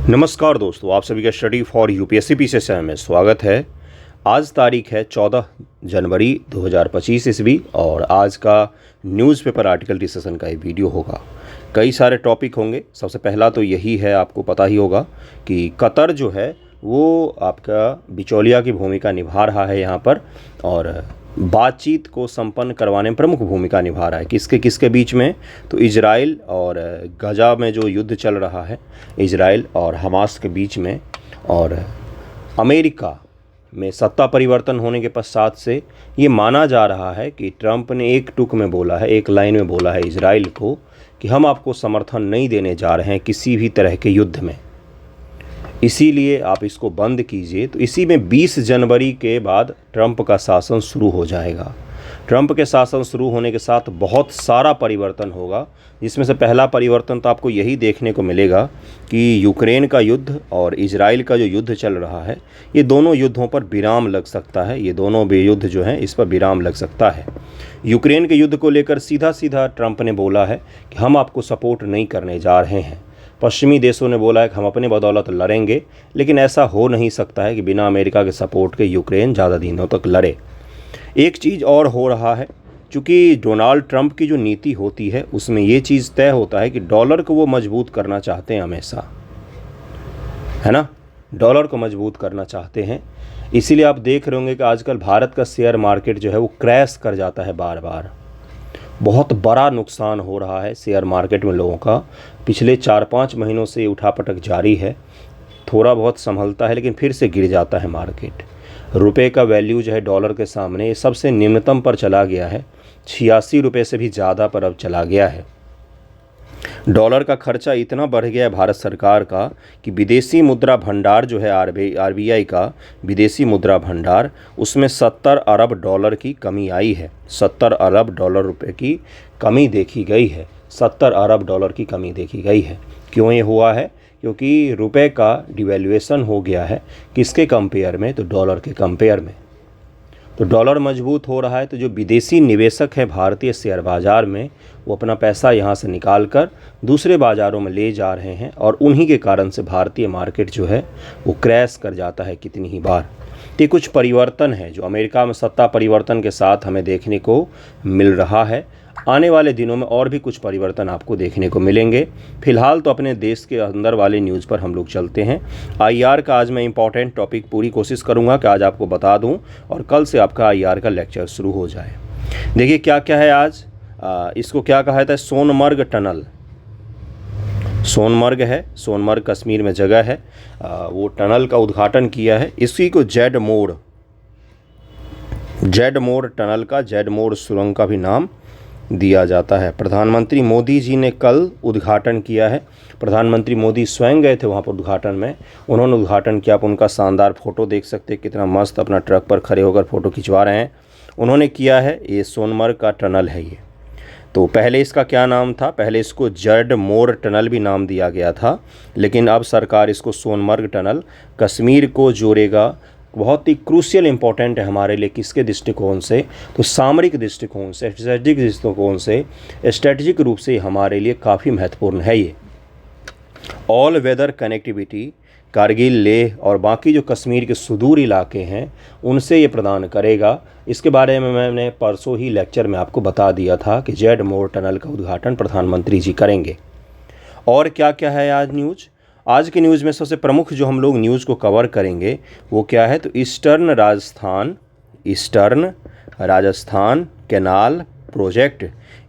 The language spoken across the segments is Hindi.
नमस्कार दोस्तों, आप सभी का स्टडी फॉर यूपीएससी पीसीएस में स्वागत है। आज तारीख है 14 जनवरी 2025 ईस्वी और आज का न्यूज़पेपर आर्टिकल डिस्कशन का ये वीडियो होगा। कई सारे टॉपिक होंगे। सबसे पहला तो यही है, आपको पता ही होगा कि कतर जो है वो आपका बिचौलिया की भूमिका निभा रहा है यहाँ पर, और बातचीत को संपन्न करवाने में प्रमुख भूमिका निभा रहा है। किसके किसके बीच में? तो इजराइल और गजा में जो युद्ध चल रहा है इजराइल और हमास के बीच में, और अमेरिका में सत्ता परिवर्तन होने के पश्चात से ये माना जा रहा है कि ट्रंप ने एक टुक में बोला है, एक लाइन में बोला है इजराइल को कि हम आपको समर्थन नहीं देने जा रहे हैं किसी भी तरह के युद्ध में, इसीलिए आप इसको बंद कीजिए। तो इसी में 20 जनवरी के बाद ट्रंप का शासन शुरू हो जाएगा। ट्रंप के शासन शुरू होने के साथ बहुत सारा परिवर्तन होगा, जिसमें से पहला परिवर्तन तो आपको यही देखने को मिलेगा कि यूक्रेन का युद्ध और इजराइल का जो युद्ध चल रहा है, ये दोनों युद्धों पर विराम लग सकता है। ये दोनों भी युद्ध जो हैं इस पर विराम लग सकता है। यूक्रेन के युद्ध को लेकर सीधा सीधा ट्रंप ने बोला है कि हम आपको सपोर्ट नहीं करने जा रहे हैं। पश्चिमी देशों ने बोला है कि हम अपने बदौलत लड़ेंगे, लेकिन ऐसा हो नहीं सकता है कि बिना अमेरिका के सपोर्ट के यूक्रेन ज़्यादा दिनों तक लड़े। एक चीज़ और हो रहा है, चूँकि डोनाल्ड ट्रंप की जो नीति होती है उसमें ये चीज़ तय होता है कि डॉलर को वो मजबूत करना चाहते हैं हमेशा, है ना। डॉलर को मजबूत करना चाहते हैं, इसीलिए आप देख रहे होंगे कि आजकल भारत का शेयर मार्केट जो है वो क्रैश कर जाता है बार बार। बहुत बड़ा नुकसान हो रहा है शेयर मार्केट में लोगों का। पिछले 4-5 महीनों से रुपये जारी है, थोड़ा बहुत संभलता है लेकिन फिर से गिर जाता है मार्केट। रुपए का वैल्यू जो है डॉलर के सामने सबसे निम्नतम पर चला गया है, 86 रुपये से भी ज़्यादा पर अब चला गया है। डॉलर का खर्चा इतना बढ़ गया है भारत सरकार का कि विदेशी मुद्रा भंडार जो है आरबीआई का विदेशी मुद्रा भंडार, उसमें 70 अरब डॉलर की कमी आई है। 70 अरब डॉलर रुपए की कमी देखी गई है। 70 अरब डॉलर की कमी देखी गई है। क्यों ये हुआ है? क्योंकि रुपए का डिवैल्यूएशन हो गया है। किसके कंपेयर में? तो डॉलर के कंपेयर में। तो डॉलर मजबूत हो रहा है, तो जो विदेशी निवेशक है भारतीय शेयर बाज़ार में, वो अपना पैसा यहाँ से निकाल कर दूसरे बाज़ारों में ले जा रहे हैं, और उन्हीं के कारण से भारतीय मार्केट जो है वो क्रैश कर जाता है कितनी ही बार। तो ये कुछ परिवर्तन है जो अमेरिका में सत्ता परिवर्तन के साथ हमें देखने को मिल रहा है। आने वाले दिनों में और भी कुछ परिवर्तन आपको देखने को मिलेंगे। फिलहाल तो अपने देश के अंदर वाले न्यूज़ पर हम लोग चलते हैं। आईआर का आज मैं इंपॉर्टेंट टॉपिक पूरी कोशिश करूंगा कि आज आपको बता दूं, और कल से आपका आईआर का लेक्चर शुरू हो जाए। देखिए क्या क्या है आज। इसको क्या कहा जाता है? सोनमर्ग टनल। सोनमर्ग है, सोनमर्ग कश्मीर में जगह है। वो टनल का उद्घाटन किया है। इसी को जेड मोड़ टनल का, जेड मोड़ सुरंग का भी नाम दिया जाता है। प्रधानमंत्री मोदी जी ने कल उद्घाटन किया है। प्रधानमंत्री मोदी स्वयं गए थे वहाँ पर उद्घाटन में। उन्होंने उद्घाटन किया। आप उनका शानदार फ़ोटो देख सकते हैं, कितना मस्त अपना ट्रक पर खड़े होकर फ़ोटो खिंचवा रहे हैं। उन्होंने किया है। ये सोनमर्ग का टनल है ये। तो पहले इसका क्या नाम था? पहले इसको जेड मोड़ टनल भी नाम दिया गया था, लेकिन अब सरकार इसको सोनमर्ग टनल, कश्मीर को जोड़ेगा। बहुत ही क्रूशियल इंपॉर्टेंट है हमारे लिए। किसके दृष्टिकोण से? तो सामरिक दृष्टिकोण से, स्ट्रेटेजिक दृष्टिकोण से, स्ट्रेटेजिक रूप से हमारे लिए काफ़ी महत्वपूर्ण है ये। All weather connectivity Kargil, Leh और बाकी जो कश्मीर के सुदूर इलाके हैं उनसे ये प्रदान करेगा। इसके बारे में मैंने परसों ही लेक्चर में आपको बता दिया था कि जेड मोड़ टनल का उद्घाटन प्रधानमंत्री जी करेंगे। और क्या क्या है आज न्यूज़? आज की न्यूज़ में सबसे प्रमुख जो हम लोग न्यूज़ को कवर करेंगे वो क्या है? तो eastern Rajasthan canal project,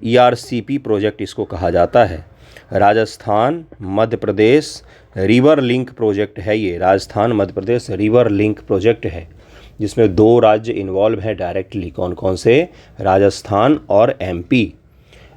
ERCP project इसको कहा जाता है। Rajasthan Madhya Pradesh river link project है ये। Rajasthan Madhya Pradesh river link project है, जिसमें 2 राज्य इन्वॉल्व हैं डायरेक्टली। कौन कौन से? राजस्थान और MP।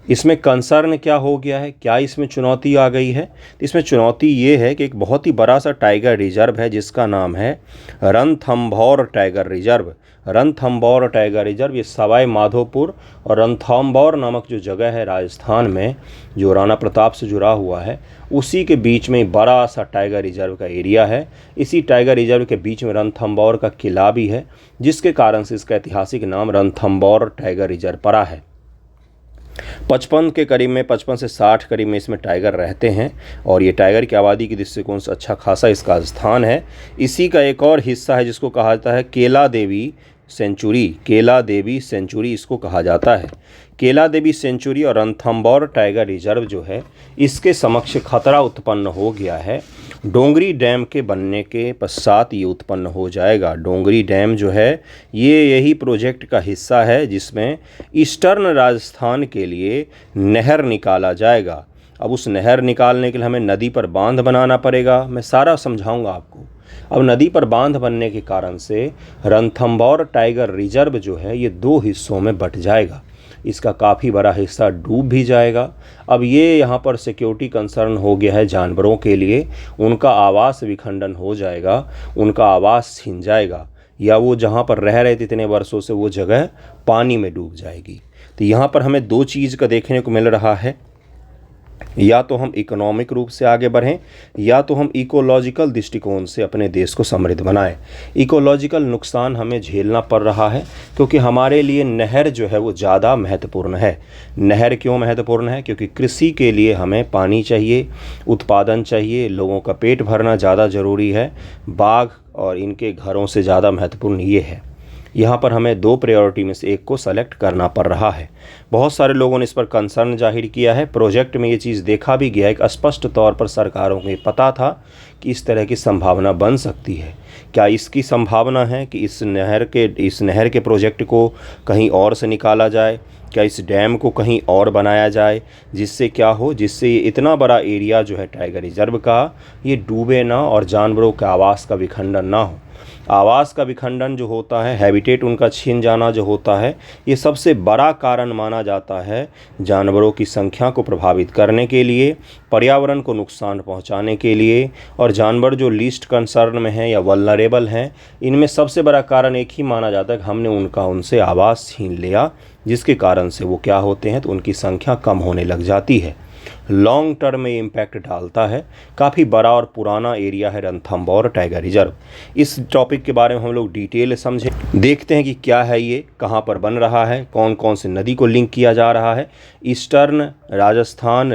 इसमें कंसर्न क्या हो गया है? क्या इसमें चुनौती आ गई है? इसमें चुनौती ये है कि एक बहुत ही बड़ा सा टाइगर रिजर्व है जिसका नाम है Ranthambore tiger reserve. Ranthambore tiger reserve ये सवाई माधोपुर और रणथंभौर नामक जो जगह है राजस्थान में, जो राणा प्रताप से जुड़ा हुआ है, उसी के बीच में बड़ा सा टाइगर रिजर्व का एरिया है। इसी टाइगर रिजर्व के बीच में रणथंभौर का किला भी है, जिसके कारण से इसका ऐतिहासिक नाम रणथंभौर टाइगर रिजर्व पड़ा है। 55 के करीब में 55 से 60 करीब में इसमें टाइगर रहते हैं और ये टाइगर की आबादी के दृष्टिकोण से अच्छा खासा इसका स्थान है। इसी का एक और हिस्सा है जिसको कहा जाता है केला देवी सेंचुरी इसको कहा जाता है। केला देवी सेंचुरी और रणथंभौर टाइगर रिजर्व जो है इसके समक्ष खतरा उत्पन्न हो गया है। डोंगरी डैम के बनने के पश्चात ये उत्पन्न हो जाएगा। डोंगरी डैम जो है ये यही प्रोजेक्ट का हिस्सा है जिसमें ईस्टर्न राजस्थान के लिए नहर निकाला जाएगा। अब उस नहर निकालने के लिए हमें नदी पर बांध बनाना पड़ेगा। मैं सारा समझाऊंगा आपको। अब नदी पर बांध बनने के कारण से रणथंभौर टाइगर रिजर्व जो है ये 2 हिस्सों में बंट जाएगा। इसका काफ़ी बड़ा हिस्सा डूब भी जाएगा। अब ये यहाँ पर सिक्योरिटी कंसर्न हो गया है जानवरों के लिए। उनका आवास विखंडन हो जाएगा, उनका आवास छीन जाएगा, या वो जहाँ पर रह रहे थे इतने वर्षों से वो जगह पानी में डूब जाएगी। तो यहाँ पर हमें 2 चीज़ का देखने को मिल रहा है, या तो हम इकोनॉमिक रूप से आगे बढ़ें या तो हम इकोलॉजिकल दृष्टिकोण से अपने देश को समृद्ध बनाएं। इकोलॉजिकल नुकसान हमें झेलना पड़ रहा है क्योंकि हमारे लिए नहर जो है वो ज़्यादा महत्वपूर्ण है। नहर क्यों महत्वपूर्ण है? क्योंकि कृषि के लिए हमें पानी चाहिए, उत्पादन चाहिए, लोगों का पेट भरना ज़्यादा ज़रूरी है। बाघ और इनके घरों से ज़्यादा महत्वपूर्ण ये है। यहाँ पर हमें 2 प्रायोरिटी में से एक को सेलेक्ट करना पड़ रहा है। बहुत सारे लोगों ने इस पर कंसर्न जाहिर किया है। प्रोजेक्ट में ये चीज़ देखा भी गया है कि स्पष्ट तौर पर सरकारों को ये पता था कि इस तरह की संभावना बन सकती है। क्या इसकी संभावना है कि इस नहर के प्रोजेक्ट को कहीं और से निकाला जाए? क्या इस डैम को कहीं और बनाया जाए जिससे क्या हो, जिससे ये इतना बड़ा एरिया जो है टाइगर रिजर्व का ये डूबे ना और जानवरों के आवास का विखंडन ना हो। आवास का विखंडन जो होता है, हैबिटेट उनका छीन जाना जो होता है, ये सबसे बड़ा कारण माना जाता है जानवरों की संख्या को प्रभावित करने के लिए, पर्यावरण को नुकसान पहुंचाने के लिए। और जानवर जो लीस्ट कंसर्न में हैं या वल्नरेबल हैं, इनमें सबसे बड़ा कारण एक ही माना जाता है कि हमने उनसे आवास छीन लिया, जिसके कारण से वो क्या होते हैं तो उनकी संख्या कम होने लग जाती है। लॉन्ग टर्म में इम्पैक्ट डालता है। काफ़ी बड़ा और पुराना एरिया है रणथंभौर टाइगर रिजर्व। इस टॉपिक के बारे में हम लोग डिटेल समझें, देखते हैं कि क्या है ये, कहाँ पर बन रहा है, कौन कौन से नदी को लिंक किया जा रहा है। Eastern Rajasthan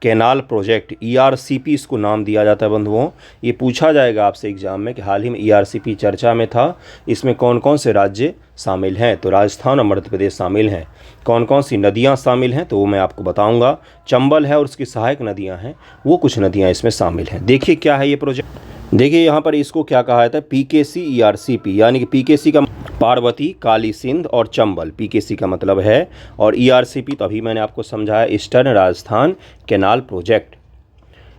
canal project, ERCP इसको नाम दिया जाता है बंधुओं। ये पूछा जाएगा आपसे एग्जाम में कि हाल ही में ERCP चर्चा में था, इसमें कौन कौन से राज्य शामिल हैं? तो राजस्थान और मध्य प्रदेश शामिल हैं। कौन कौन सी नदियां शामिल हैं तो वो मैं आपको बताऊंगा। चंबल है और उसकी सहायक नदियां हैं, वो कुछ नदियां इसमें शामिल हैं। देखिए क्या है ये प्रोजेक्ट। देखिए यहाँ पर इसको क्या कहा जाता है, PKC ERCP, यानी कि PKC का पार्वती, काली सिंध और चंबल, PKC का मतलब है, और ERCP तो अभी मैंने आपको समझाया ईस्टर्न राजस्थान कैनाल प्रोजेक्ट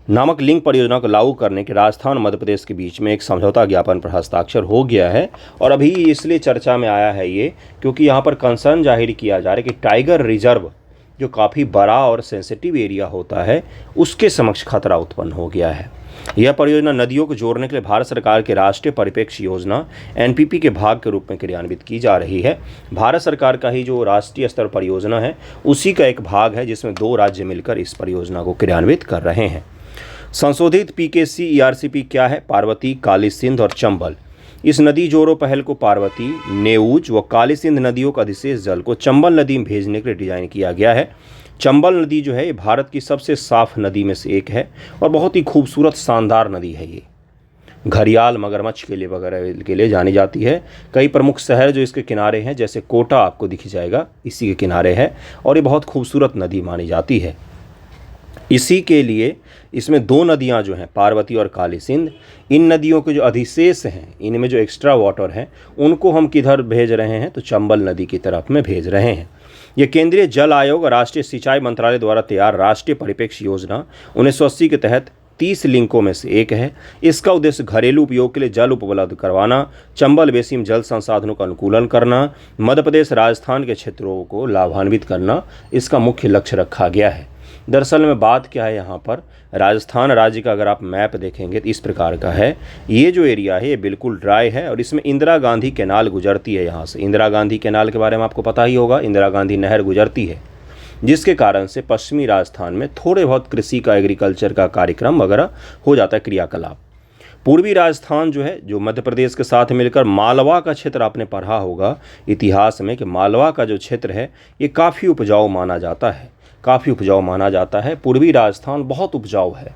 नामक लिंक परियोजना को लागू करने के राजस्थान और मध्य प्रदेश के बीच में एक समझौता ज्ञापन पर हस्ताक्षर हो गया है। और अभी इसलिए चर्चा में आया है ये क्योंकि यहाँ पर कंसर्न जाहिर किया जा रहा है कि टाइगर रिजर्व जो काफ़ी बड़ा और सेंसिटिव एरिया होता है उसके समक्ष खतरा उत्पन्न हो गया है। यह परियोजना नदियों को जोड़ने के लिए भारत सरकार के राष्ट्रीय परिप्रेक्ष्य योजना NPP के भाग के रूप में क्रियान्वित की जा रही है। भारत सरकार का ही जो राष्ट्रीय स्तर परियोजना है उसी का एक भाग है जिसमें 2 राज्य मिलकर इस परियोजना को क्रियान्वित कर रहे हैं। संशोधित PKC ERCP क्या है? पार्वती, काली सिंध और चंबल। इस नदी जोड़ो पहल को पार्वती, नेऊज व काली सिंध नदियों का अधिशेष जल को चंबल नदी में भेजने के लिए डिजाइन किया गया है। चंबल नदी जो है ये भारत की सबसे साफ नदी में से एक है और बहुत ही खूबसूरत शानदार नदी है। ये घड़ियाल, मगरमच्छ के लिए वगैरह के लिए जानी जाती है। कई प्रमुख शहर जो इसके किनारे हैं, जैसे कोटा आपको दिख जाएगा, इसी के किनारे है और ये बहुत खूबसूरत नदी मानी जाती है। इसी के लिए इसमें 2 नदियां जो हैं, पार्वती और काली सिंध, इन नदियों के जो अधिशेष हैं, इनमें जो एक्स्ट्रा वाटर हैं, उनको हम किधर भेज रहे हैं तो चंबल नदी की तरफ में भेज रहे हैं। ये केंद्रीय जल आयोग और राष्ट्रीय सिंचाई मंत्रालय द्वारा तैयार राष्ट्रीय परिप्रेक्ष्य योजना 1980 के तहत 30 लिंकों में से एक है। इसका उद्देश्य घरेलू उपयोग के लिए जल उपलब्ध करवाना, चंबल बेसिन जल संसाधनों का अनुकूलन करना, मध्य प्रदेश राजस्थान के क्षेत्रों को लाभान्वित करना इसका मुख्य लक्ष्य रखा गया है। दरअसल में बात क्या है, यहाँ पर राजस्थान राज्य का अगर आप मैप देखेंगे तो इस प्रकार का है। ये जो एरिया है ये बिल्कुल ड्राई है और इसमें इंदिरा गांधी कैनाल गुजरती है। यहाँ से इंदिरा गांधी कैनाल के बारे में आपको पता ही होगा, इंदिरा गांधी नहर गुजरती है, जिसके कारण से पश्चिमी राजस्थान में थोड़े बहुत कृषि का, एग्रीकल्चर का कार्यक्रम वगैरह हो जाता है, क्रियाकलाप। पूर्वी राजस्थान जो है, जो मध्य प्रदेश के साथ मिलकर मालवा का क्षेत्र आपने पढ़ा होगा इतिहास में कि मालवा का जो क्षेत्र है ये काफ़ी उपजाऊ माना जाता है, काफ़ी उपजाऊ माना जाता है। पूर्वी राजस्थान बहुत उपजाऊ है।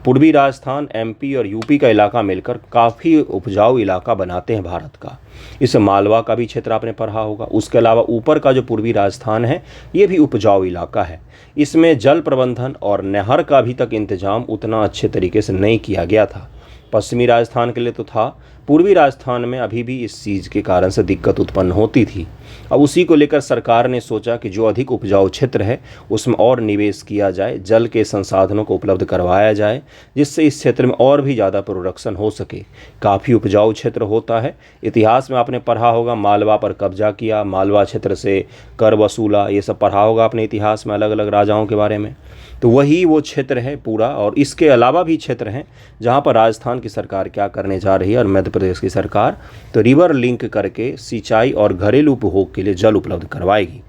पूर्वी राजस्थान एमपी और यूपी का इलाका मिलकर काफ़ी उपजाऊ इलाका बनाते हैं भारत का। इस मालवा का भी क्षेत्र आपने पढ़ा होगा। उसके अलावा ऊपर का जो पूर्वी राजस्थान है ये भी उपजाऊ इलाका है। इसमें जल प्रबंधन और नहर का अभी तक इंतजाम उतना अच्छे तरीके से नहीं किया गया था। पश्चिमी राजस्थान के लिए तो था, पूर्वी राजस्थान में अभी भी इस चीज़ के कारण से दिक्कत उत्पन्न होती थी। अब उसी को लेकर सरकार ने सोचा कि जो अधिक उपजाऊ क्षेत्र है उसमें और निवेश किया जाए, जल के संसाधनों को उपलब्ध करवाया जाए, जिससे इस क्षेत्र में और भी ज़्यादा प्रोडक्शन हो सके। काफ़ी उपजाऊ क्षेत्र होता है। इतिहास में आपने पढ़ा होगा मालवा पर कब्जा किया, मालवा क्षेत्र से कर वसूला, ये सब पढ़ा होगा आपने इतिहास में अलग अलग राजाओं के बारे में। तो वही वो क्षेत्र है पूरा। और इसके अलावा भी क्षेत्र हैं जहाँ पर राजस्थान की सरकार क्या करने जा रही है और मध्य प्रदेश की सरकार तो रिवर लिंक करके सिंचाई और घरेलू उपभोग के लिए जल उपलब्ध करवाएगी।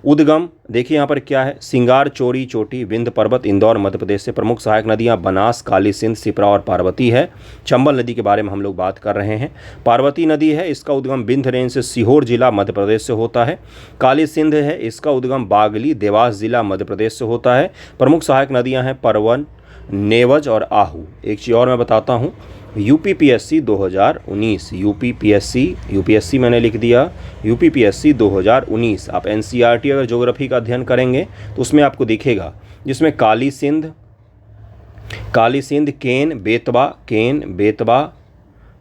उद्गम देखिए यहाँ पर क्या है, सिंगार, चोरी, चोटी, विंध्य पर्वत, इंदौर मध्य प्रदेश से। प्रमुख सहायक नदियाँ बनास, काली सिंध, सिप्रा और पार्वती है। चंबल नदी के बारे में हम लोग बात कर रहे हैं। पार्वती नदी है, इसका उद्गम विंध्य रेंज से सीहोर जिला मध्य प्रदेश से होता है। काली सिंध है, इसका उद्गम बागली, देवास जिला मध्य प्रदेश से होता है। प्रमुख सहायक नदियाँ हैं परवन, नेवज और आहू। एक चीज़ और मैं बताता हूँ, यूपीपीएससी 2019, यूपीएससी मैंने लिख दिया, यूपीपीएससी 2019। आप एनसीईआरटी अगर ज्योग्राफी का अध्ययन करेंगे तो उसमें आपको दिखेगा, जिसमें काली सिंध, केन, बेतवा,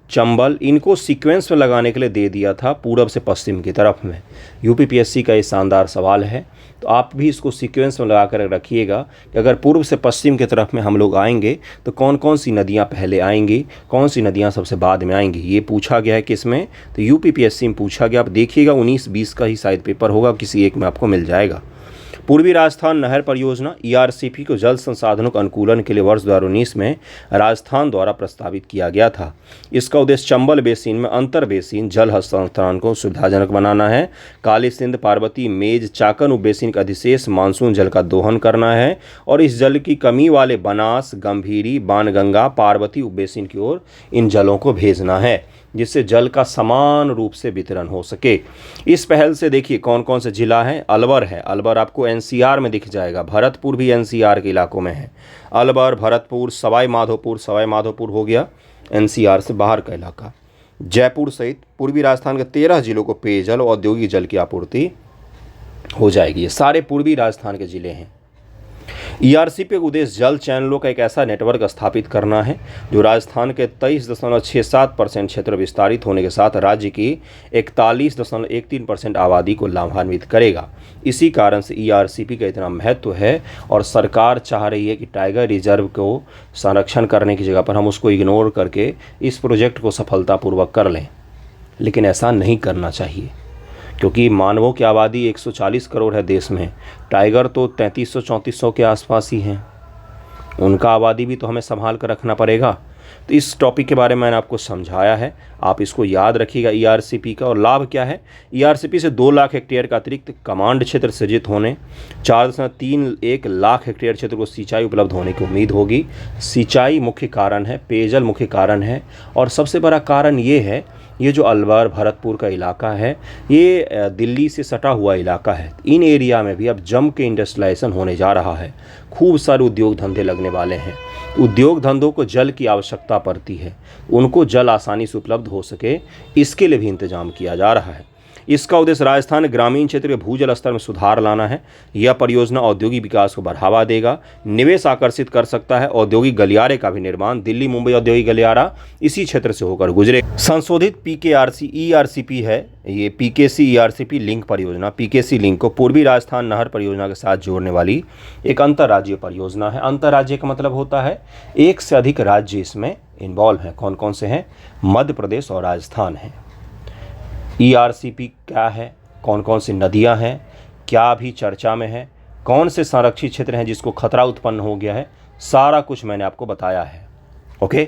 चंबल, इनको सीक्वेंस में लगाने के लिए दे दिया था पूरब से पश्चिम की तरफ में। यूपीपीएससी का ये शानदार सवाल है, तो आप भी इसको सीक्वेंस में लगा कर रखिएगा कि अगर पूर्व से पश्चिम की तरफ में हम लोग आएंगे तो कौन कौन सी नदियाँ पहले आएंगी, कौन सी नदियाँ सबसे बाद में आएंगी। ये पूछा गया है किसमें, तो यूपीपीएससी में पूछा गया। आप देखिएगा 19-20 का ही शायद पेपर होगा, किसी एक में आपको मिल जाएगा। पूर्वी राजस्थान नहर परियोजना ईआरसीपी को जल संसाधनों के अनुकूलन के लिए वर्ष 2019 में राजस्थान द्वारा प्रस्तावित किया गया था। इसका उद्देश्य चंबल बेसिन में अंतर बेसिन जल हस्तांतरण को सुविधाजनक बनाना है। काली सिंध, पार्वती, मेज, चाकन उप बेसिन का अधिशेष मानसून जल का दोहन करना है और इस जल की कमी वाले बनास, गंभीरी, बाणगंगा, पार्वती उप बेसिन की ओर इन जलों को भेजना है, जिससे जल का समान रूप से वितरण हो सके। इस पहल से देखिए कौन कौन से जिला हैं। अलवर है, अलवर आपको एनसीआर में दिख जाएगा। भरतपुर भी एनसीआर के इलाकों में है। अलवर, भरतपुर, सवाई माधोपुर हो गया एनसीआर से बाहर का इलाका। जयपुर सहित पूर्वी राजस्थान के 13 जिलों को पेयजल और औद्योगिक जल की आपूर्ति हो जाएगी। ये सारे पूर्वी राजस्थान के जिले हैं। ईआरसीपी का उद्देश्य जल चैनलों का एक ऐसा नेटवर्क स्थापित करना है जो राजस्थान के 23.67% क्षेत्र विस्तारित होने के साथ राज्य की 41.13% आबादी को लाभान्वित करेगा। इसी कारण से ईआरसीपी का इतना महत्व है और सरकार चाह रही है कि टाइगर रिजर्व को संरक्षण करने की जगह पर हम उसको इग्नोर करके इस प्रोजेक्ट को सफलतापूर्वक कर लें, लेकिन ऐसा नहीं करना चाहिए क्योंकि मानवों की आबादी 140 करोड़ है देश में। टाइगर तो 3300-3400 के आसपास ही हैं, उनका आबादी भी तो हमें संभाल कर रखना पड़ेगा। तो इस टॉपिक के बारे में मैंने आपको समझाया है, आप इसको याद रखिएगा ईआरसीपी का। और लाभ क्या है, ईआरसीपी से 2 लाख हेक्टेयर का अतिरिक्त कमांड क्षेत्र सृजित होने, 4.31 लाख हेक्टेयर क्षेत्र को सिंचाई उपलब्ध होने की उम्मीद होगी। सिंचाई मुख्य कारण है, पेयजल मुख्य कारण है और सबसे बड़ा कारण ये है, ये जो अलवर भरतपुर का इलाका है ये दिल्ली से सटा हुआ इलाका है। इन एरिया में भी अब जम के इंडस्ट्रियलाइजेशन होने जा रहा है, खूब सारे उद्योग धंधे लगने वाले हैं। उद्योग धंधों को जल की आवश्यकता पड़ती है, उनको जल आसानी से उपलब्ध हो सके इसके लिए भी इंतजाम किया जा रहा है। इसका उद्देश्य राजस्थान ग्रामीण क्षेत्र के भूजल स्तर में सुधार लाना है। यह परियोजना औद्योगिक विकास को बढ़ावा देगा, निवेश आकर्षित कर सकता है। औद्योगिक गलियारे का भी निर्माण, दिल्ली मुंबई औद्योगिक गलियारा इसी क्षेत्र से होकर गुजरे। संशोधित पीकेआरसी ईआरसीपी है, ये पीकेसी ईआरसीपी लिंक परियोजना। पीकेसी लिंक को पूर्वी राजस्थान नहर परियोजना के साथ जोड़ने वाली एक अंतर्राज्यीय परियोजना है। अंतर्राज्यीय का मतलब होता है एक से अधिक राज्य इसमें इन्वॉल्व हैं। कौन कौन से हैं, मध्य प्रदेश और राजस्थान है। ईआरसीपी क्या है, कौन कौन सी नदियां हैं, क्या अभी चर्चा में है, कौन से संरक्षित क्षेत्र हैं जिसको खतरा उत्पन्न हो गया है, सारा कुछ मैंने आपको बताया है। ओके,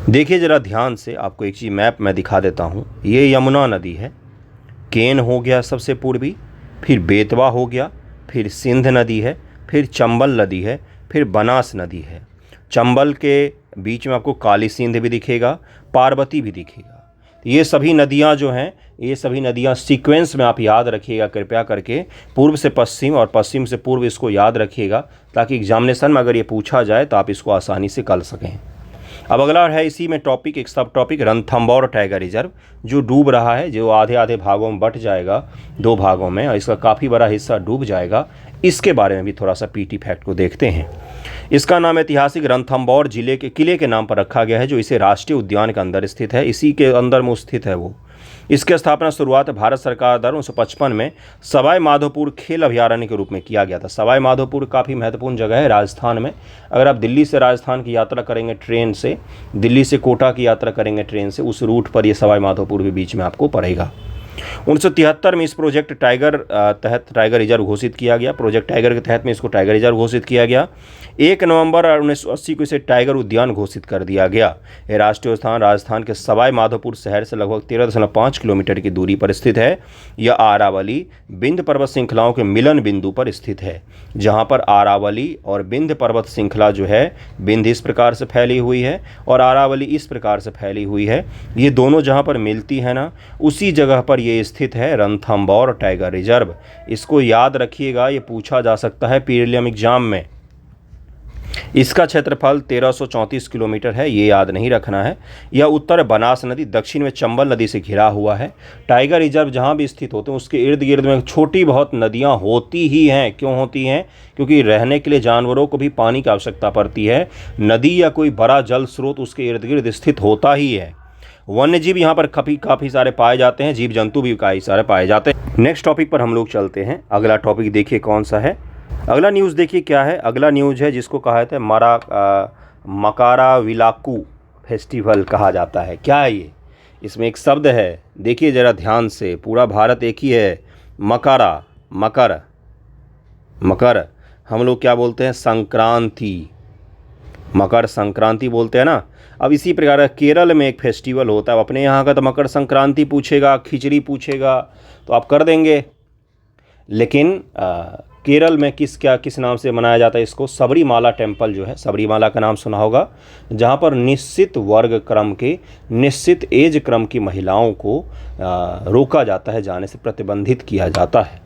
देखिए ज़रा ध्यान से, आपको एक चीज़ मैप में दिखा देता हूँ। ये यमुना नदी है, केन हो गया सबसे पूर्वी, फिर बेतवा हो गया, फिर सिंध नदी है, फिर चंबल नदी है, फिर बनास नदी है। चंबल के बीच में आपको काली सिंध भी दिखेगा, पार्वती भी दिखेगा। ये सभी नदियाँ जो हैं, ये सभी नदियाँ सीक्वेंस में आप याद रखिएगा कृपया करके, पूर्व से पश्चिम और पश्चिम से पूर्व इसको याद रखिएगा, ताकि एग्जामिनेशन में अगर ये पूछा जाए तो आप इसको आसानी से कर सकें। अब अगला है इसी में टॉपिक, एक सब टॉपिक रणथंभौर टाइगर रिजर्व, जो डूब रहा है, जो आधे आधे भागों में बट जाएगा, 2 भागों में, और इसका काफ़ी बड़ा हिस्सा डूब जाएगा। इसके बारे में भी थोड़ा सा पीटी फैक्ट को देखते हैं। इसका नाम ऐतिहासिक रणथंभौर जिले के किले के नाम पर रखा गया है, जो इसे राष्ट्रीय उद्यान के अंदर स्थित है, इसी के अंदर में स्थित है वो। इसकी स्थापना शुरुआत भारत सरकार द्वारा 1955 में सवाई माधोपुर खेल अभयारण्य के रूप में किया गया था। सवाई माधोपुर काफ़ी महत्वपूर्ण जगह है राजस्थान में। अगर आप दिल्ली से राजस्थान की यात्रा करेंगे ट्रेन से, दिल्ली से कोटा की यात्रा करेंगे ट्रेन से, उस रूट पर ये सवाई माधोपुर भी बीच में आपको पड़ेगा। 1973 में इस प्रोजेक्ट टाइगर तहत टाइगर रिजर्व घोषित किया गया। प्रोजेक्ट टाइगर के तहत में इसको टाइगर रिजर्व घोषित किया गया। 1 नवंबर 1980 को इसे टाइगर उद्यान घोषित कर दिया गया। यह राष्ट्रीय उद्यान राजस्थान के सवाई माधोपुर शहर से लगभग 13.5 किलोमीटर की दूरी पर स्थित है। यह अरावली विंध्य पर्वत श्रृंखलाओं के मिलन बिंदु पर स्थित है, जहाँ पर अरावली और विंध्य पर्वत श्रृंखला जो है, विंध्य इस प्रकार से फैली हुई है और अरावली इस प्रकार से फैली हुई है। ये दोनों जहाँ पर मिलती है ना, उसी जगह पर ये स्थित है रणथंभौर टाइगर रिजर्व। इसको याद रखिएगा, ये पूछा जा सकता है प्रीलिम एग्जाम में। इसका क्षेत्रफल 1334 किलोमीटर है, ये याद नहीं रखना है। यह उत्तर बनास नदी, दक्षिण में चंबल नदी से घिरा हुआ है। टाइगर रिजर्व जहाँ भी स्थित होते हैं उसके इर्द गिर्द में छोटी बहुत नदियाँ होती ही हैं। क्यों होती हैं? क्योंकि रहने के लिए जानवरों को भी पानी की आवश्यकता पड़ती है। नदी या कोई बड़ा जल स्रोत उसके इर्द गिर्द स्थित होता ही है। वन्य जीव यहाँ पर काफ़ी सारे पाए जाते हैं, जीव जंतु भी काफ़ी सारे पाए जाते हैं। नेक्स्ट टॉपिक पर हम लोग चलते हैं। अगला टॉपिक देखिए कौन सा है। अगला न्यूज़ देखिए क्या है। अगला न्यूज़ है जिसको कहा जाता है मकाराविलाक्कू फेस्टिवल कहा जाता है। क्या है ये? इसमें एक शब्द है, देखिए ज़रा ध्यान से, पूरा भारत एक ही है। मकर हम लोग क्या बोलते हैं? संक्रांति, मकर संक्रांति बोलते हैं ना। अब इसी प्रकार केरल में एक फेस्टिवल होता है। अपने यहाँ का तो मकर संक्रांति पूछेगा, खिचड़ी पूछेगा तो आप कर देंगे, लेकिन केरल में किस नाम से मनाया जाता है इसको? सबरीमाला टेम्पल जो है, सबरीमाला का नाम सुना होगा, जहाँ पर निश्चित वर्ग क्रम के, निश्चित एज क्रम की महिलाओं को रोका जाता है, जाने से प्रतिबंधित किया जाता है।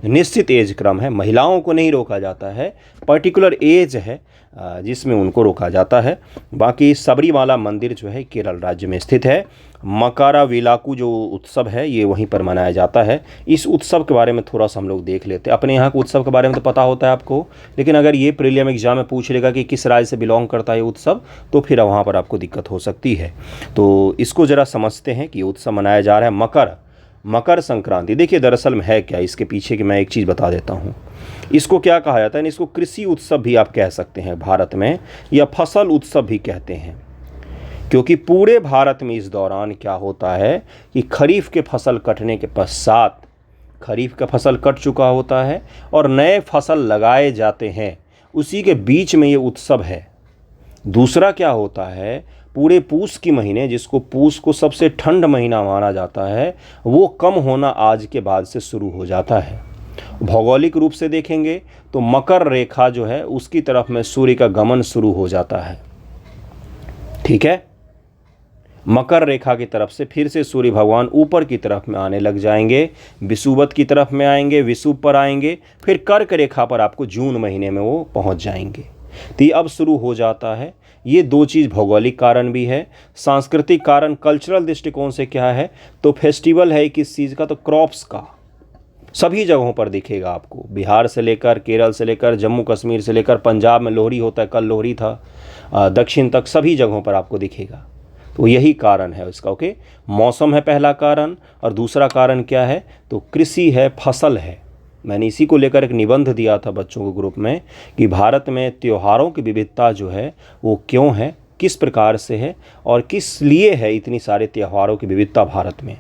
निश्चित एज क्रम है, महिलाओं को नहीं रोका जाता है, पर्टिकुलर एज है जिसमें उनको रोका जाता है। बाकी सबरीमाला मंदिर जो है केरल राज्य में स्थित है। मकाराविलाक्कू जो उत्सव है ये वहीं पर मनाया जाता है। इस उत्सव के बारे में थोड़ा सा हम लोग देख लेते हैं। अपने यहाँ के उत्सव के बारे में तो पता होता है आपको, लेकिन अगर ये प्रीलिम एग्जाम में पूछ लेगा कि किस राज्य से बिलोंग करता है ये उत्सव, तो फिर वहाँ पर आपको दिक्कत हो सकती है। तो इसको ज़रा समझते हैं कि ये उत्सव मनाया जा रहा है मकर संक्रांति। देखिए दरअसल में है क्या, इसके पीछे की मैं एक चीज़ बता देता हूँ। इसको क्या कहा जाता है? इसको कृषि उत्सव भी आप कह सकते हैं भारत में, या फसल उत्सव भी कहते हैं, क्योंकि पूरे भारत में इस दौरान क्या होता है कि खरीफ के फसल कटने के पश्चात, खरीफ का फसल कट चुका होता है और नए फसल लगाए जाते हैं, उसी के बीच में ये उत्सव है। दूसरा क्या होता है, पूरे पूस की महीने, जिसको पूस को सबसे ठंड महीना माना जाता है, वो कम होना आज के बाद से शुरू हो जाता है। भौगोलिक रूप से देखेंगे तो मकर रेखा जो है उसकी तरफ में सूर्य का गमन शुरू हो जाता है। ठीक है, मकर रेखा की तरफ से फिर से सूर्य भगवान ऊपर की तरफ में आने लग जाएंगे, विषुवत की तरफ में आएंगे, विषुव पर आएंगे, फिर कर्क रेखा पर आपको जून महीने में वो पहुंच जाएंगे। तो ये अब शुरू हो जाता है। ये 2 चीज़ भौगोलिक कारण भी है। सांस्कृतिक कारण कल्चरल दृष्टिकोण से क्या है, तो फेस्टिवल है किस चीज़ का, तो क्रॉप्स का। सभी जगहों पर दिखेगा आपको, बिहार से लेकर, केरल से लेकर, जम्मू कश्मीर से लेकर, पंजाब में लोहड़ी होता है, कल लोहड़ी था, दक्षिण तक सभी जगहों पर आपको दिखेगा। तो यही कारण है इसका। ओके, मौसम है पहला कारण, और दूसरा कारण क्या है, तो कृषि है, फसल है। मैंने इसी को लेकर एक निबंध दिया था बच्चों को ग्रुप में कि भारत में त्योहारों की विविधता जो है वो क्यों है, किस प्रकार से है और किस लिए है इतनी सारे त्योहारों की विविधता भारत में।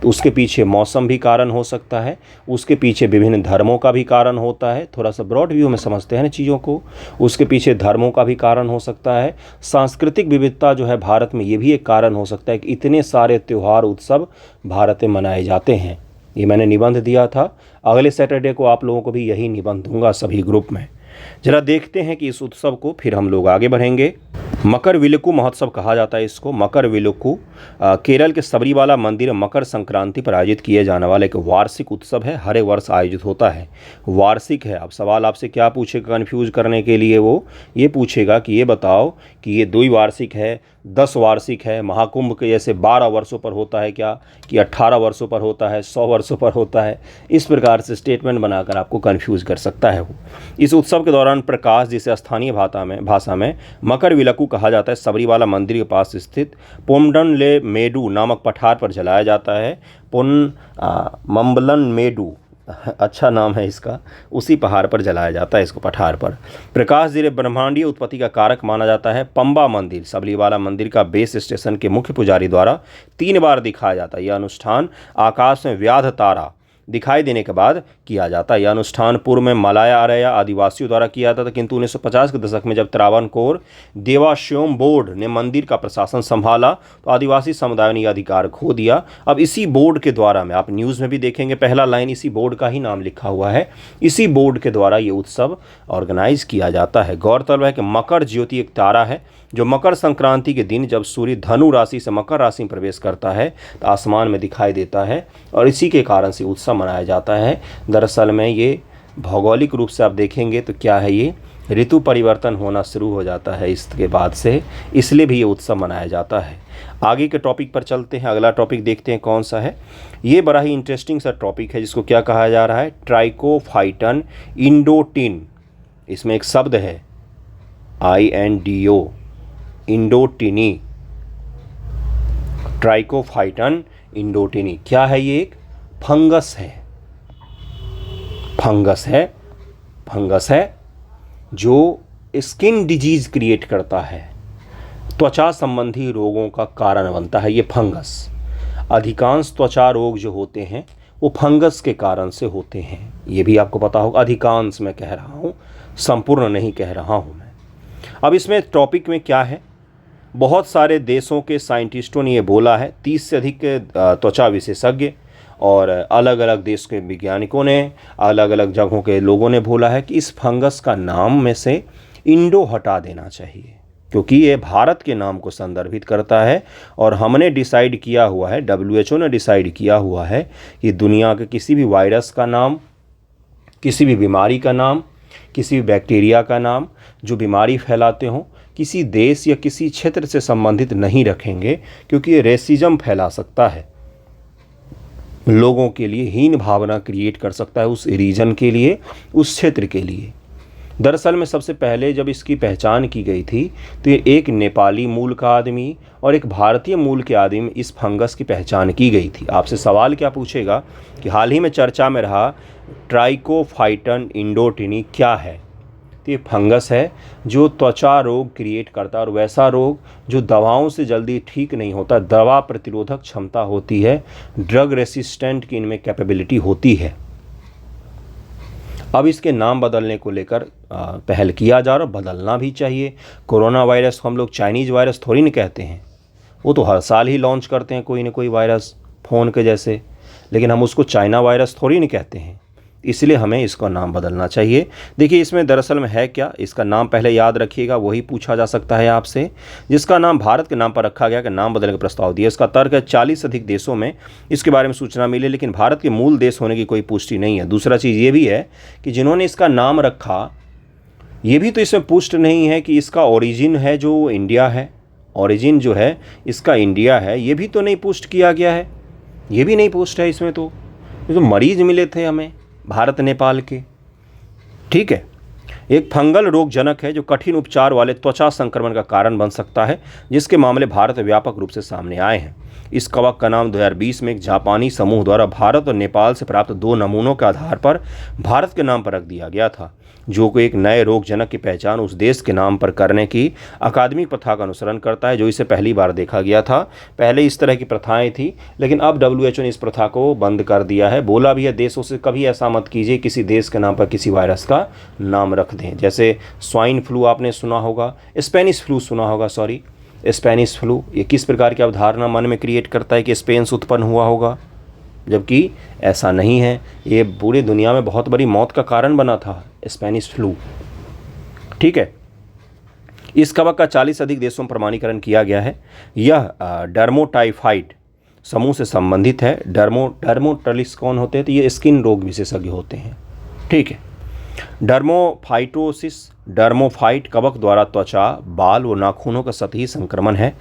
तो उसके पीछे मौसम भी कारण हो सकता है, उसके पीछे विभिन्न धर्मों का भी कारण होता है। थोड़ा सा ब्रॉड व्यू में समझते हैं ना चीज़ों को। उसके पीछे धर्मों का भी कारण हो सकता है। सांस्कृतिक विविधता जो है भारत में, ये भी एक कारण हो सकता है कि इतने सारे त्यौहार उत्सव भारत में मनाए जाते हैं। ये मैंने निबंध दिया था। अगले सैटरडे को आप लोगों को भी यही निबंध दूंगा सभी ग्रुप में। ज़रा देखते हैं कि इस उत्सव को, फिर हम लोग आगे बढ़ेंगे। मकरविलक्कू महोत्सव कहा जाता है इसको। मकरविलक्कू केरल के सबरीमाला मंदिर में मकर संक्रांति पर आयोजित किए जाने वाला एक वार्षिक उत्सव है, हर वर्ष आयोजित होता है। वार्षिक है। अब सवाल आपसे क्या पूछेगा कन्फ्यूज करने के लिए, वो ये पूछेगा कि ये बताओ कि ये द्विवार्षिक है, 10 वार्षिक है, महाकुंभ के जैसे 12 वर्षों पर होता है क्या, कि 18 वर्षों पर होता है, 100 वर्षों पर होता है। इस प्रकार से स्टेटमेंट बनाकर आपको कन्फ्यूज़ कर सकता है वो। इस उत्सव के दौरान प्रकाश, जिसे स्थानीय भाषा में मकरविलक्कू कहा जाता है, सबरीमाला मंदिर के पास स्थित पोम्डन ले मेडू नामक पठार पर जलाया जाता है। मम्बलन मेडू, अच्छा नाम है इसका, उसी पहाड़ पर जलाया जाता है इसको, पठार पर। प्रकाश जिसे ब्रह्मांडीय उत्पत्ति का कारक माना जाता है। पंबा मंदिर, सबरीमाला मंदिर का बेस स्टेशन के मुख्य पुजारी द्वारा 3 बार दिखाया जाता है। यह अनुष्ठान आकाश में व्याध तारा दिखाई देने के बाद किया जाता है। यह अनुष्ठान पूर्व में मलाया आदिवासियों द्वारा किया जाता था, किंतु 1950 के दशक में जब त्रावणकोर देवास्वयं बोर्ड ने मंदिर का प्रशासन संभाला तो आदिवासी समुदाय ने यह अधिकार खो दिया। अब इसी बोर्ड के द्वारा में आप न्यूज़ में भी देखेंगे, पहला लाइन इसी बोर्ड का ही नाम लिखा हुआ है। इसी बोर्ड के द्वारा ये उत्सव ऑर्गेनाइज किया जाता है। गौरतलब है कि मकर ज्योति एक तारा है जो मकर संक्रांति के दिन जब सूर्य धनु राशि से मकर राशि में प्रवेश करता है तो आसमान में दिखाई देता है, और इसी के कारण से उत्सव मनाया जाता है। दरअसल में ये भौगोलिक रूप से आप देखेंगे तो क्या है, ये ऋतु परिवर्तन होना शुरू हो जाता है इसके बाद से, इसलिए भी ये उत्सव मनाया जाता है। आगे के टॉपिक पर चलते हैं। अगला टॉपिक देखते हैं कौन सा है। ये बड़ा ही इंटरेस्टिंग सा टॉपिक है जिसको क्या कहा जा रहा है, ट्राइकोफाइटन इंडोटिन। इसमें एक शब्द है INDO, इंडोटिनी, ट्राइकोफाइटन इंडोटिनी। क्या है ये? एक फंगस है। फंगस है जो स्किन डिजीज क्रिएट करता है, त्वचा संबंधी रोगों का कारण बनता है ये फंगस। अधिकांश त्वचा रोग जो होते हैं वो फंगस के कारण से होते हैं, ये भी आपको पता होगा। अधिकांश मैं कह रहा हूँ, संपूर्ण नहीं कह रहा हूँ मैं। अब इसमें टॉपिक में क्या है, बहुत सारे देशों के साइंटिस्टों ने ये बोला है, 30 से अधिक त्वचा विशेषज्ञ और अलग अलग देश के वैज्ञानिकों ने, अलग अलग जगहों के लोगों ने बोला है कि इस फंगस का नाम में से इंडो हटा देना चाहिए, क्योंकि ये भारत के नाम को संदर्भित करता है। और हमने डिसाइड किया हुआ है, WHO ने डिसाइड किया हुआ है कि दुनिया के किसी भी वायरस का नाम, किसी भी बीमारी का नाम, किसी भी बैक्टीरिया का नाम जो बीमारी फैलाते हों, किसी देश या किसी क्षेत्र से संबंधित नहीं रखेंगे, क्योंकि ये रेसिज्म फैला सकता है, लोगों के लिए हीन भावना क्रिएट कर सकता है, उस रीजन के लिए, उस क्षेत्र के लिए। दरअसल में सबसे पहले जब इसकी पहचान की गई थी तो ये एक नेपाली मूल का आदमी और एक भारतीय मूल के आदमी में इस फंगस की पहचान की गई थी। आपसे सवाल क्या पूछेगा कि हाल ही में चर्चा में रहा ट्राइकोफाइटन इंडोटिनी क्या है, तो ये फंगस है जो त्वचा रोग क्रिएट करता है, और वैसा रोग जो दवाओं से जल्दी ठीक नहीं होता, दवा प्रतिरोधक क्षमता होती है, ड्रग रेसिस्टेंट की इनमें कैपेबिलिटी होती है। अब इसके नाम बदलने को लेकर पहल किया जा रहा, बदलना भी चाहिए। कोरोना वायरस को हम लोग चाइनीज़ वायरस थोड़ी न कहते हैं, वो तो हर साल ही लॉन्च करते हैं कोई ना कोई वायरस फ़ोन के जैसे, लेकिन हम उसको चाइना वायरस थोड़ी न कहते हैं, इसलिए हमें इसका नाम बदलना चाहिए। देखिए इसमें दरअसल में है क्या, इसका नाम पहले याद रखिएगा, वही पूछा जा सकता है आपसे। जिसका नाम भारत के नाम पर रखा गया, कि नाम बदलने का प्रस्ताव दिया। इसका तर्क है 40 से अधिक देशों में इसके बारे में सूचना मिली, लेकिन भारत के मूल देश होने की कोई पुष्टि नहीं है। दूसरा चीज़ ये भी है कि जिन्होंने इसका नाम रखा, ये भी तो इसमें पुष्ट नहीं है कि इसका ओरिजिन है जो इंडिया है, ओरिजिन जो है इसका इंडिया है, ये भी तो नहीं पुष्ट किया गया है, ये भी नहीं पुष्ट है इसमें। तो मरीज़ मिले थे हमें भारत नेपाल के, ठीक है। एक फंगल रोगजनक है जो कठिन उपचार वाले त्वचा संक्रमण का कारण बन सकता है, जिसके मामले भारत में व्यापक रूप से सामने आए हैं। इस कवक का नाम 2020 में एक जापानी समूह द्वारा भारत और नेपाल से प्राप्त 2 नमूनों के आधार पर भारत के नाम पर रख दिया गया था, जो को एक नए रोगजनक की पहचान उस देश के नाम पर करने की अकादमिक प्रथा का अनुसरण करता है, जो इसे पहली बार देखा गया था। पहले इस तरह की प्रथाएं थी, लेकिन अब WHO ने इस प्रथा को बंद कर दिया है। बोला भी है देशों से कभी ऐसा मत कीजिए किसी देश के नाम पर किसी वायरस का नाम रख दें। जैसे स्वाइन फ्लू आपने सुना होगा, स्पेनिश फ्लू सुना होगा, सॉरी स्पेनिश फ्लू, ये किस प्रकार की अवधारणा मन में क्रिएट करता है कि स्पेन से उत्पन्न हुआ होगा, जबकि ऐसा नहीं है। ये पूरी दुनिया में बहुत बड़ी मौत का कारण बना था स्पेनिश फ्लू, ठीक है। इस कवक का 40 अधिक देशों में प्रमाणीकरण किया गया है। यह डर्मोटाइफाइड समूह से संबंधित है। डर्मोटलिस कौन होते हैं? तो ये स्किन रोग विशेषज्ञ होते हैं। ठीक है। डर्मोफाइटोसिस डर्मोफाइट कवक द्वारा त्वचा, बाल व नाखूनों का सतही संक्रमण है।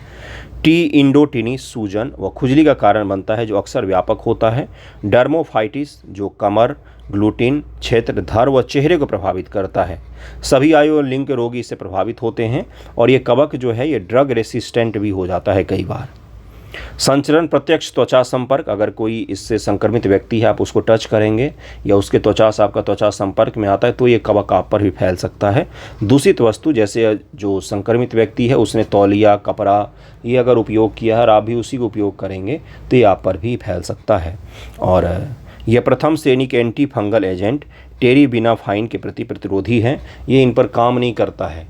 टी इंडोटिनी सूजन व खुजली का कारण बनता है, जो अक्सर व्यापक होता है। डर्मोफाइटिस जो कमर, ग्लूटिन क्षेत्र, धड़ व चेहरे को प्रभावित करता है। सभी आयु और लिंग के रोगी इससे प्रभावित होते हैं और ये कवक जो है ये ड्रग रेसिस्टेंट भी हो जाता है कई बार। संचरण प्रत्यक्ष त्वचा संपर्क, अगर कोई इससे संक्रमित व्यक्ति है, आप उसको टच करेंगे या उसके त्वचा से आपका त्वचा संपर्क में आता है तो ये कवक आप पर भी फैल सकता है। दूषित वस्तु, जैसे जो संक्रमित व्यक्ति है उसने तौलिया, कपड़ा ये अगर उपयोग किया है और आप भी उसी को उपयोग करेंगे तो ये आप पर भी फैल सकता है। और यह प्रथम श्रेणी के एंटी फंगल एजेंट टेरिबिनाफाइन के प्रति प्रतिरोधी है। ये इन पर काम नहीं करता है।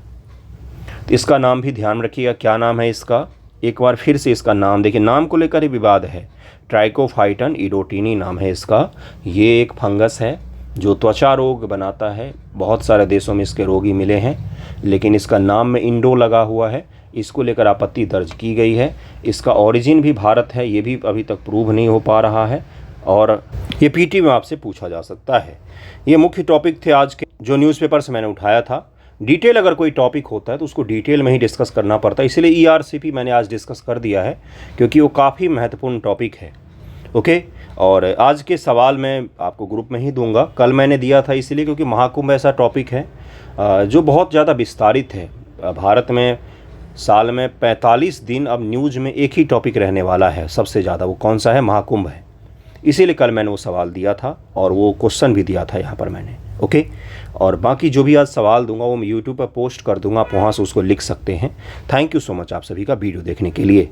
तो इसका नाम भी ध्यान रखिएगा। क्या नाम है इसका? एक बार फिर से इसका नाम देखिए, नाम को लेकर ही विवाद है। ट्राइकोफाइटन इडोटिनी नाम है इसका। ये एक फंगस है जो त्वचा रोग बनाता है। बहुत सारे देशों में इसके रोगी मिले हैं, लेकिन इसका नाम में इंडो लगा हुआ है। इसको लेकर आपत्ति दर्ज की गई है। इसका ओरिजिन भी भारत है, ये भी अभी तक प्रूव नहीं हो पा रहा है और ये पीटी में आपसे पूछा जा सकता है। ये मुख्य टॉपिक थे आज के जो न्यूज़पेपर से मैंने उठाया था। डिटेल अगर कोई टॉपिक होता है तो उसको डिटेल में ही डिस्कस करना पड़ता है, इसलिए ERCP मैंने आज डिस्कस कर दिया है क्योंकि वो काफ़ी महत्वपूर्ण टॉपिक है। ओके। और आज के सवाल मैं आपको ग्रुप में ही दूंगा। कल मैंने दिया था इसलिए क्योंकि महाकुंभ ऐसा टॉपिक है जो बहुत ज़्यादा विस्तारित है। भारत में साल में 45 दिन अब न्यूज़ में एक ही टॉपिक रहने वाला है सबसे ज़्यादा। वो कौन सा है? महाकुंभ है। इसीलिए कल मैंने वो सवाल दिया था और वो क्वेश्चन भी दिया था यहाँ पर मैंने। ओके। और बाकी जो भी आज सवाल दूंगा वो मैं यूट्यूब पर पोस्ट कर दूंगा, आप वहाँ से उसको लिख सकते हैं। थैंक यू सो मच आप सभी का वीडियो देखने के लिए।